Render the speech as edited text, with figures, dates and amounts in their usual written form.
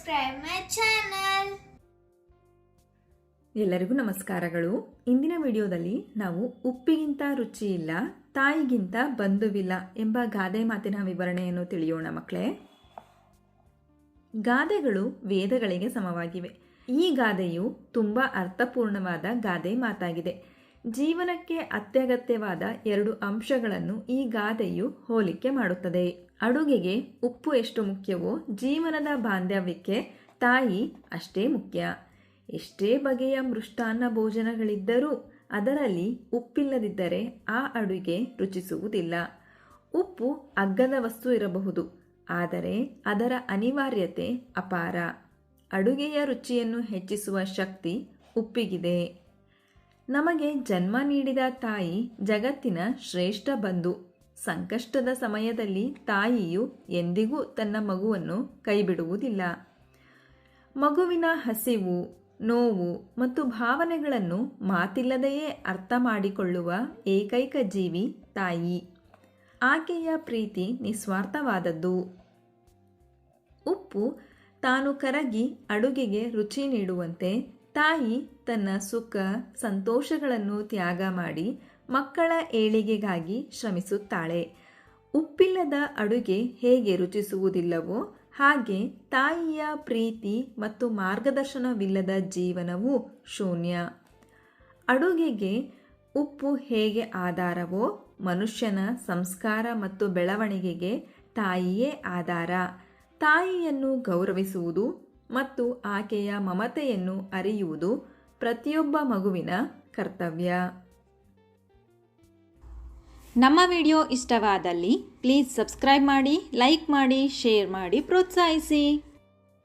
subscribe my channel. ಎಲ್ಲರಿಗೂ ನಮಸ್ಕಾರಗಳು. ಇಂದಿನ ವಿಡಿಯೋದಲ್ಲಿ ನಾವು ಉಪ್ಪಿಗಿಂತ ರುಚಿ ಇಲ್ಲ, ತಾಯಿಗಿಂತ ಬಂಧುವಿಲ್ಲ ಎಂಬ ಗಾದೆ ಮಾತಿನ ವಿವರಣೆಯನ್ನು ತಿಳಿಯೋಣ ಮಕ್ಕಳೇ. ಗಾದೆಗಳು ವೇದಗಳಿಗೆ ಸಮವಾಗಿವೆ. ಈ ಗಾದೆಯು ತುಂಬ ಅರ್ಥಪೂರ್ಣವಾದ ಗಾದೆ ಮಾತಾಗಿದೆ. ಜೀವನಕ್ಕೆ ಅತ್ಯಗತ್ಯವಾದ 2 ಅಂಶಗಳನ್ನು ಈ ಗಾದೆಯು ಹೋಲಿಕೆ ಮಾಡುತ್ತದೆ. ಅಡುಗೆಗೆ ಉಪ್ಪು ಎಷ್ಟು ಮುಖ್ಯವೋ ಜೀವನದ ಬಾಂಧವ್ಯಕ್ಕೆ ತಾಯಿ ಅಷ್ಟೇ ಮುಖ್ಯ. ಎಷ್ಟೇ ಬಗೆಯ ಮೃಷ್ಟಾನ್ನ ಭೋಜನಗಳಿದ್ದರೂ ಅದರಲ್ಲಿ ಉಪ್ಪಿಲ್ಲದಿದ್ದರೆ ಆ ಅಡುಗೆ ರುಚಿಸುವುದಿಲ್ಲ. ಉಪ್ಪು ಅಗ್ಗದ ವಸ್ತು ಇರಬಹುದು, ಆದರೆ ಅದರ ಅನಿವಾರ್ಯತೆ ಅಪಾರ. ಅಡುಗೆಯ ರುಚಿಯನ್ನು ಹೆಚ್ಚಿಸುವ ಶಕ್ತಿ ಉಪ್ಪಿಗಿದೆ. ನಮಗೆ ಜನ್ಮ ನೀಡಿದ ತಾಯಿ ಜಗತ್ತಿನ ಶ್ರೇಷ್ಠ ಬಂಧು. ಸಂಕಷ್ಟದ ಸಮಯದಲ್ಲಿ ತಾಯಿಯು ಎಂದಿಗೂ ತನ್ನ ಮಗುವನ್ನು ಕೈಬಿಡುವುದಿಲ್ಲ. ಮಗುವಿನ ಹಸಿವು, ನೋವು ಮತ್ತು ಭಾವನೆಗಳನ್ನು ಮಾತಿಲ್ಲದೆಯೇ ಅರ್ಥ ಮಾಡಿಕೊಳ್ಳುವ ಏಕೈಕ ಜೀವಿ ತಾಯಿ. ಆಕೆಯ ಪ್ರೀತಿ ನಿಸ್ವಾರ್ಥವಾದದ್ದು. ಉಪ್ಪು ತಾನು ಕರಗಿ ಅಡುಗೆಗೆ ರುಚಿ ನೀಡುವಂತೆ ತಾಯಿ ತನ್ನ ಸುಖ ಸಂತೋಷಗಳನ್ನು ತ್ಯಾಗ ಮಾಡಿ ಮಕ್ಕಳ ಏಳಿಗೆಗಾಗಿ ಶ್ರಮಿಸುತ್ತಾಳೆ. ಉಪ್ಪಿಲ್ಲದ ಅಡುಗೆ ಹೇಗೆ ರುಚಿಸುವುದಿಲ್ಲವೋ ಹಾಗೆ ತಾಯಿಯ ಪ್ರೀತಿ ಮತ್ತು ಮಾರ್ಗದರ್ಶನವಿಲ್ಲದ ಜೀವನವು ಶೂನ್ಯ. ಅಡುಗೆಗೆ ಉಪ್ಪು ಹೇಗೆ ಆಧಾರವೋ ಮನುಷ್ಯನ ಸಂಸ್ಕಾರ ಮತ್ತು ಬೆಳವಣಿಗೆಗೆ ತಾಯಿಯೇ ಆಧಾರ. ತಾಯಿಯನ್ನು ಗೌರವಿಸುವುದು ಮತ್ತು ಆಕೆಯ ಮಮತೆಯನ್ನು ಅರಿಯುವುದು ಪ್ರತಿಯೊಬ್ಬ ಮಗುವಿನ ಕರ್ತವ್ಯ. ನಮ್ಮ ವಿಡಿಯೋ ಇಷ್ಟವಾದಲ್ಲಿ ಪ್ಲೀಸ್ ಸಬ್ಸ್ಕ್ರೈಬ್ ಮಾಡಿ, ಲೈಕ್ ಮಾಡಿ, ಶೇರ್ ಮಾಡಿ, ಪ್ರೋತ್ಸಾಹಿಸಿ.